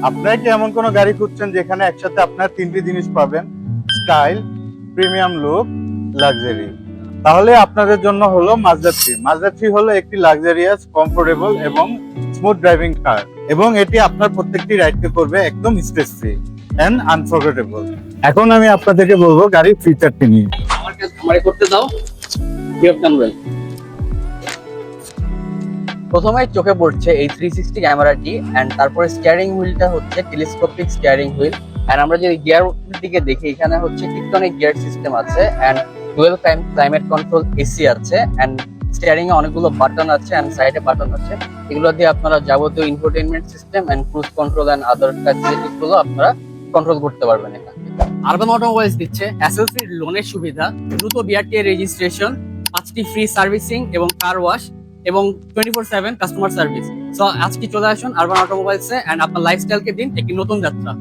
আপনারা কি এমন কোনো গাড়ি খুঁজছেন যেখানে একসাথে আপনার তিনটি জিনিস পাবেন? Style, premium look, luxury. তাহলে আপনাদের জন্য হলো মাজদা 3। মাজদা 3 হলো একটি লাক্সারিয়াস, কমফোর্টেবল এবং স্মুথ ড্রাইভিং কার, এবং এটি আপনার প্রত্যেকটি রাইডকে করবে একদম স্ট্রেস ফ্রি এন্ড আনফরগেটেবল। এখন আমি আপনাদেরকে বলবো গাড়ির ফিচারটি নিয়ে। আমারে করতে দাও, কিভাবে জানবেন? প্রথমে চোখে পড়ছে এই 360 ক্যামেরাটি, এন্ড তারপরে স্টিয়ারিং হুইলটা হচ্ছে টেলিস্কোপিক স্টিয়ারিং হুইল। এন্ড আমরা যদি গিয়ার দিকে দেখি, এখানে হচ্ছে টিকটনিক গিয়ার সিস্টেম আছে, and dual climate control AC আছে, এন্ড স্টিয়ারিং এ অনেকগুলো বাটন আছে, এন্ড সাইডে বাটন আছে। এগুলো দিয়ে আপনারা যাবতীয় infotainment system and cruise control and other facilities গুলো আপনারা কন্ট্রোল করতে পারবেন এখান থেকে। আরবান অটোমোবাইলস দিচ্ছে এসএলসি লোনের সুবিধা, দ্রুত বিআরটিএ রেজিস্ট্রেশন, 5টি ফ্রি সার্ভিসিং এবং কার ওয়াশ, এবং 24/7 কাস্টমার সার্ভিস। সো আজকে চলে আসুন আরবান অটোমোবাইলসে, এন্ড আপনার লাইফস্টাইলকে দিন একটি নতুন যাত্রা।